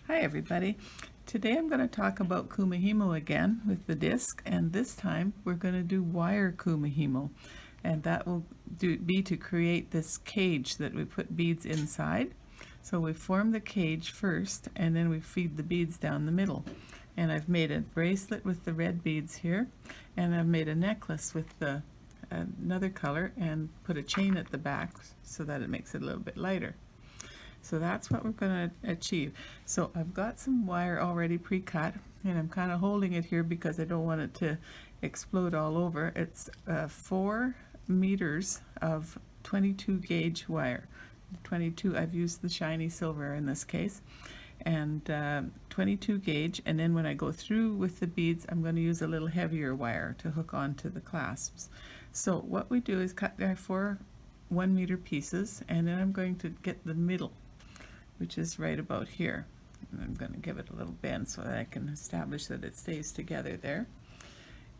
Hi everybody. Today I'm going to talk about Kumihimo again with the disc, and this time we're going to do wire Kumihimo, and that will be to create this cage that we put beads inside. So we form the cage first and then we feed the beads down the middle. And I've made a bracelet with the red beads here, and I've made a necklace with another color and put a chain at the back so that it makes it a little bit lighter. So that's what we're going to achieve. So I've got some wire already pre-cut, and I'm kind of holding it here because I don't want it to explode all over. It's 4 meters of 22 gauge wire. 22, I've used the shiny silver in this case, and 22 gauge, and then when I go through with the beads I'm going to use a little heavier wire to hook onto the clasps. So what we do is cut our 4 1-meter pieces, and then I'm going to get the middle, which is right about here, and I'm going to give it a little bend so that I can establish that it stays together there.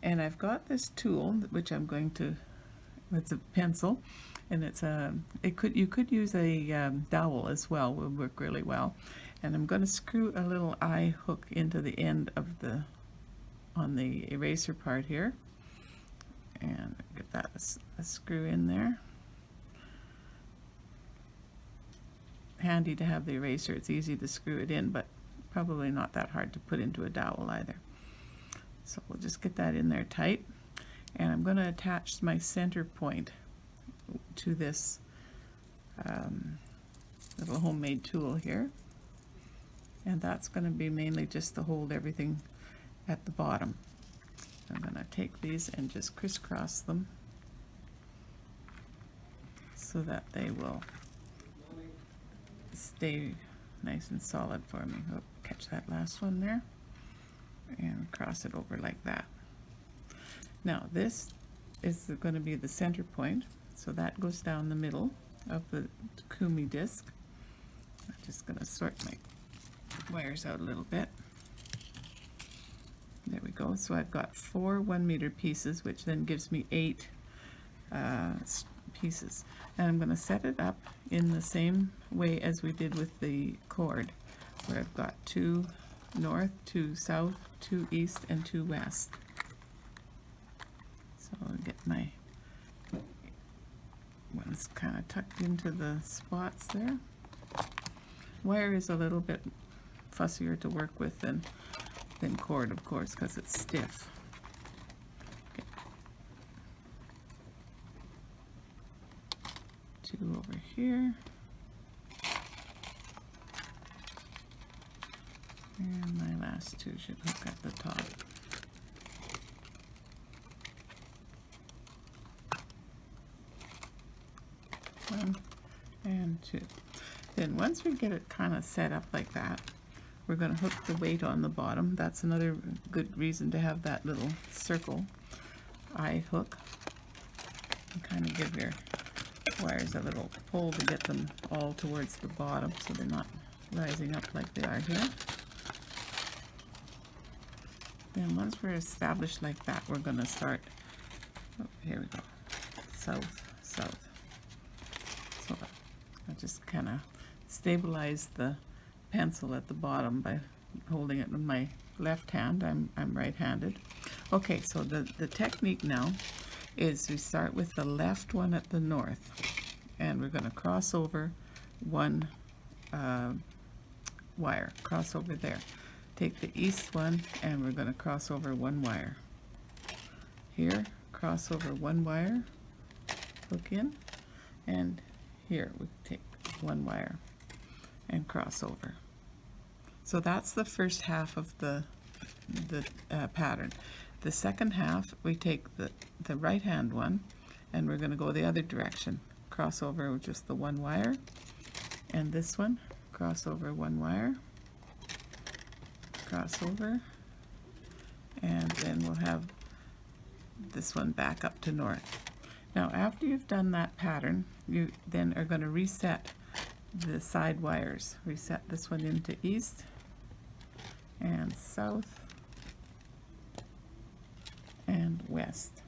And I've got this tool which I'm going to, it's a pencil, and it's a, you could use a dowel as well, will work really well. And I'm going to screw a little eye hook into the end of on the eraser part here, and get that a screw in there. Handy to have the eraser, it's easy to screw it in, but probably not that hard to put into a dowel either. So we'll just get that in there tight, and I'm going to attach my center point to this little homemade tool here, and that's going to be mainly just to hold everything at the bottom. I'm going to take these and just crisscross them so that they will stay nice and solid for me. Oh, catch that last one there and cross it over like that. Now this is going to be the center point, so that goes down the middle of the kumi disc. I'm just going to sort my wires out a little bit. There we go. So I've got 4 1-meter pieces, which then gives me 8 pieces, and I'm going to set it up in the same way as we did with the cord, where I've got 2 north, 2 south, 2 east, and 2 west. So I'll get my ones kind of tucked into the spots there. Wire is a little bit fussier to work with than cord, of course, because it's stiff. 2 over here, and my last 2 should hook at the top. One and 2. Then once we get it kind of set up like that, we're going to hook the weight on the bottom. That's another good reason to have that little circle eye hook, and kind of give your wires a little pull to get them all towards the bottom so they're not rising up like they are here. Then once we're established like that, we're going to start, oh, here we go, south, south. So I just kind of stabilize the pencil at the bottom by holding it with my left hand. I'm right-handed. Okay, so the technique now is we start with the left one at the north, and we're going to cross over 1 wire, cross over there. Take the east one, and we're going to cross over 1 wire. Here, cross over 1 wire, hook in, and here we take 1 wire and cross over. So that's the first half of the pattern. The second half, we take the right hand one, and we're going to go the other direction. Cross over with just the 1 wire, and this one, cross over 1 wire, cross over, and then we'll have this one back up to north. Now after you've done that pattern, you then are going to reset the side wires. Reset this one into east and south and west.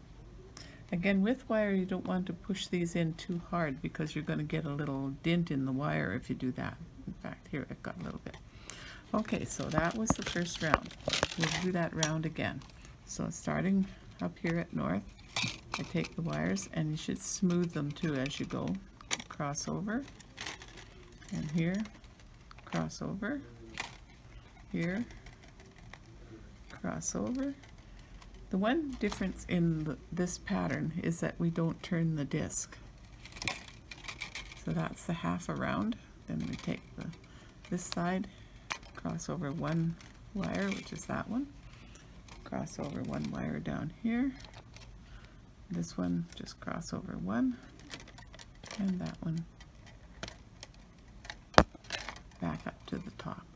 Again, with wire, you don't want to push these in too hard because you're going to get a little dent in the wire if you do that. In fact, here I've got a little bit. Okay, so that was the first round. We'll do that round again. So starting up here at north, I take the wires, and you should smooth them too as you go. Cross over, and here, cross over, here, cross over. The one difference in this pattern is that we don't turn the disc. So that's the half around. Then we take this side, cross over one wire, which is that one, cross over one wire down here, this one just cross over one, and that one back up to the top.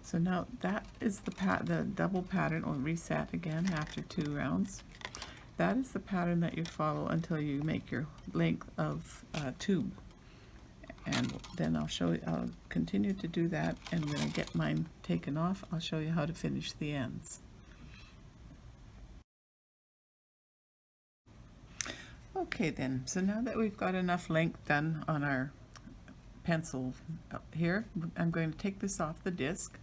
So now that is the double pattern, or reset again after 2 rounds. That is the pattern that you follow until you make your length of tube. And then I'll continue to do that, and when I get mine taken off, I'll show you how to finish the ends. Okay then, so now that we've got enough length done on our pencil up here, I'm going to take this off the disc,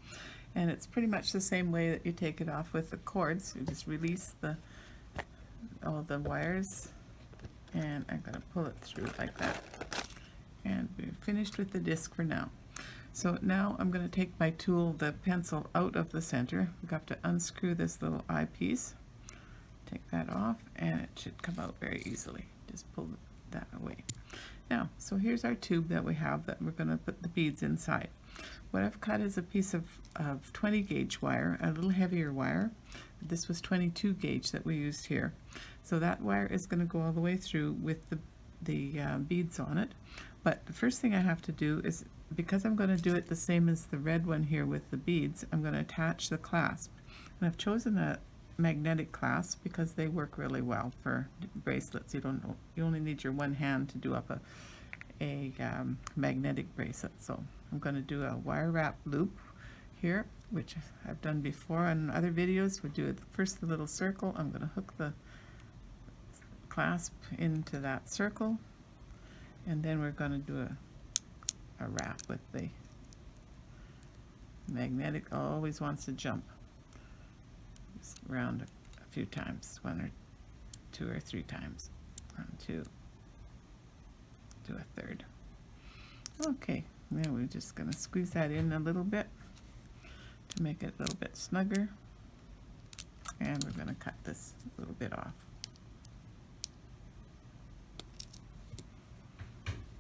and it's pretty much the same way that you take it off with the cords. You just release all the wires, and I'm going to pull it through like that. And we're finished with the disc for now. So now I'm going to take my tool, the pencil, out of the center. We've got to unscrew this little eyepiece. Take that off, and it should come out very easily. Just pull that away. Now, so here's our tube that we have that we're going to put the beads inside. What I've cut is a piece of 20 gauge wire, a little heavier wire. This was 22 gauge that we used here. So that wire is going to go all the way through with the beads on it. But the first thing I have to do is, because I'm going to do it the same as the red one here with the beads, I'm going to attach the clasp. And I've chosen a magnetic clasp because they work really well for bracelets. You only need your one hand to do up a magnetic bracelet. So I'm going to do a wire wrap loop here, which I've done before on other videos. We do first the little circle. I'm going to hook the clasp into that circle, and then we're going to do a wrap with the magnetic. Always wants to jump just around a few times, 1 or 2 or 3 times. 1, 2, do a third. Okay, now we're just going to squeeze that in a little bit to make it a little bit snugger, and we're going to cut this a little bit off.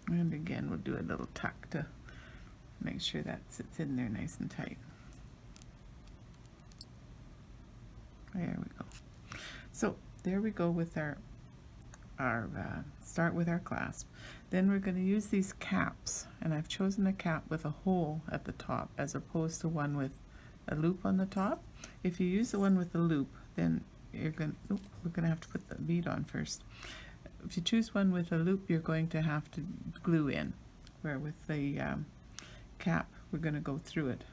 And again, we'll do a little tuck to make sure that sits in there nice and tight. There we go. So there we go with our start with our clasp. Then we're going to use these caps, and I've chosen a cap with a hole at the top as opposed to one with a loop on the top. If you use the one with the loop, then we're going to have to put the bead on first. If you choose one with a loop, you're going to have to glue in, where with the cap, we're going to go through it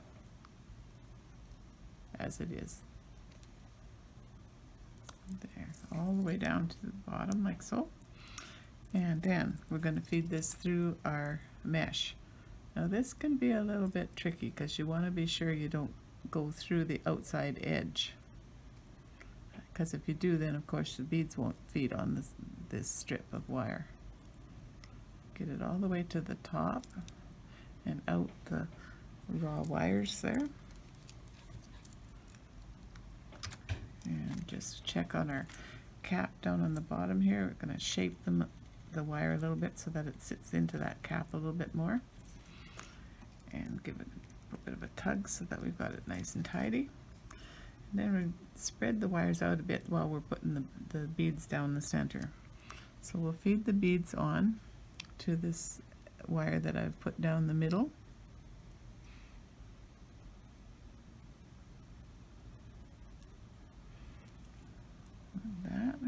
as it is. There, all the way down to the bottom, like so. And then we're going to feed this through our mesh. Now this can be a little bit tricky because you want to be sure you don't go through the outside edge, because if you do, then of course the beads won't feed on this strip of wire. Get it all the way to the top and out the raw wires there. And just check on our cap down on the bottom here. We're going to shape the wire a little bit so that it sits into that cap a little bit more. And give it a bit of a tug so that we've got it nice and tidy. And then we spread the wires out a bit while we're putting the beads down the center. So we'll feed the beads on to this wire that I've put down the middle. Like that.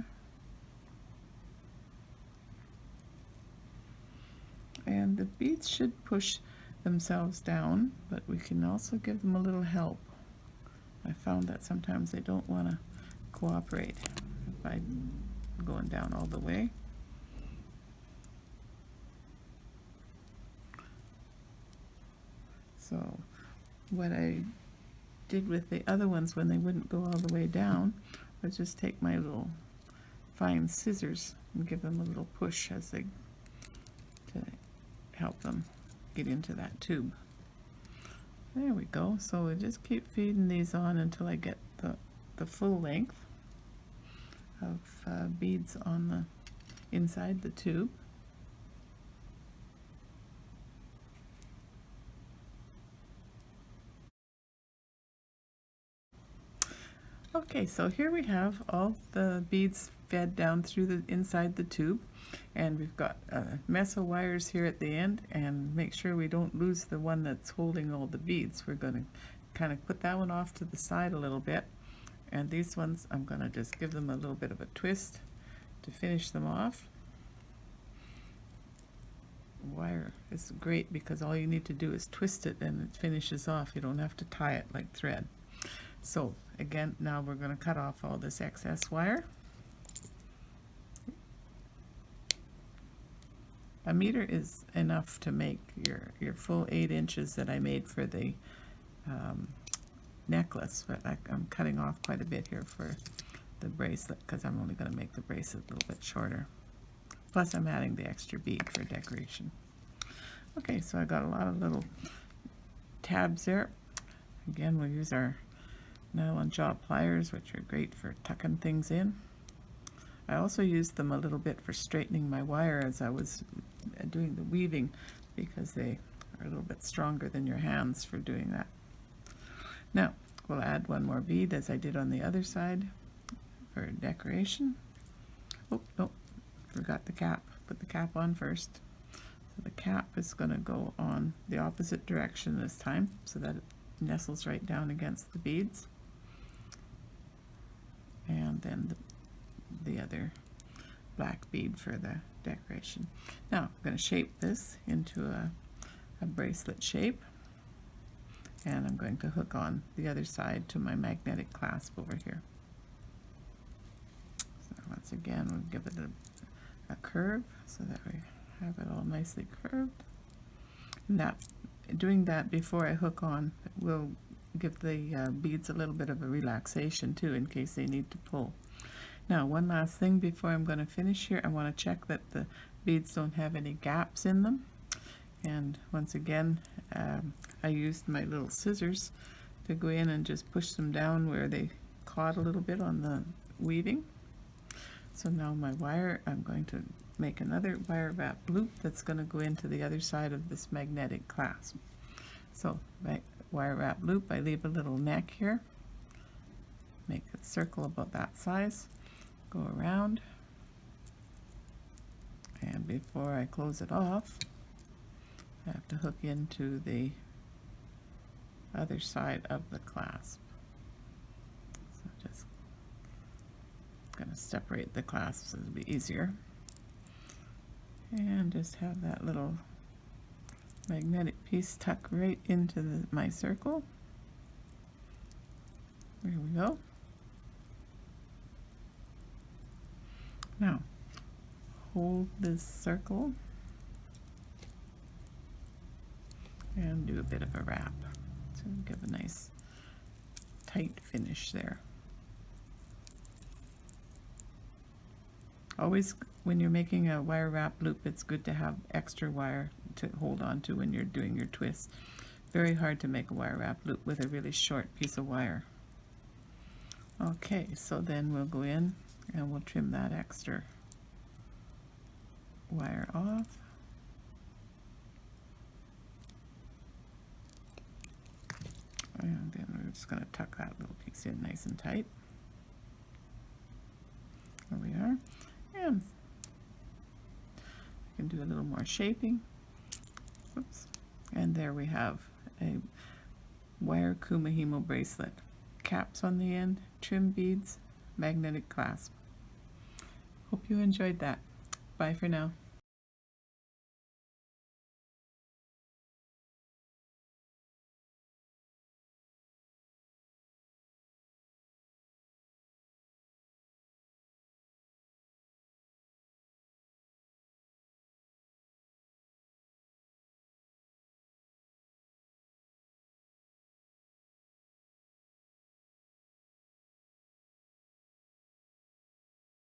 And the beads should push themselves down, but we can also give them a little help. I found that sometimes they don't want to cooperate by going down all the way. So what I did with the other ones when they wouldn't go all the way down was just take my little fine scissors and give them a little push as they to help them get into that tube. There we go. So we just keep feeding these on until I get the full length of beads on the inside the tube. Okay, so here we have all the beads fed down through the inside the tube, and we've got a mess of wires here at the end, and make sure we don't lose the one that's holding all the beads. We're going to kind of put that one off to the side a little bit, and these ones I'm going to just give them a little bit of a twist to finish them off. Wire is great because all you need to do is twist it and it finishes off. You don't have to tie it like thread. So again, now we're going to cut off all this excess wire. A meter is enough to make your full 8 inches that I made for the necklace, but I'm cutting off quite a bit here for the bracelet because I'm only going to make the bracelet a little bit shorter. Plus I'm adding the extra bead for decoration. Okay, so I got a lot of little tabs there. Again, we'll use our nylon jaw pliers, which are great for tucking things in. I also used them a little bit for straightening my wire as I was doing the weaving, because they are a little bit stronger than your hands for doing that. Now we'll add one more bead as I did on the other side for decoration. Oh no, forgot the cap. Put the cap on first. So the cap is going to go on the opposite direction this time so that it nestles right down against the beads. And then the other black bead for the decoration. Now I'm going to shape this into a bracelet shape, and I'm going to hook on the other side to my magnetic clasp over here. So once again, we'll give it a curve so that we have it all nicely curved. And doing that before I hook on will give the beads a little bit of a relaxation too, in case they need to pull. Now one last thing before I'm going to finish here, I want to check that the beads don't have any gaps in them. And once again, I used my little scissors to go in and just push them down where they caught a little bit on the weaving. So now my wire, I'm going to make another wire wrap loop that's going to go into the other side of this magnetic clasp. So wire wrap loop, I leave a little neck here, make a circle about that size, go around, and before I close it off, I have to hook into the other side of the clasp. So just going to separate the clasps so it'll be easier, and just have that little magnetic piece tuck right into my circle. There we go. Now hold this circle and do a bit of a wrap to give a nice tight finish there. Always, when you're making a wire wrap loop, it's good to have extra wire to hold on to when you're doing your twist. Very hard to make a wire wrap loop with a really short piece of wire. Okay, so then we'll go in and we'll trim that extra wire off. And then we're just going to tuck that little piece in nice and tight. There we are. And I can do a little more shaping. Oops. And there we have a wire Kumihimo bracelet. Caps on the end, trim beads, magnetic clasp. Hope you enjoyed that. Bye for now.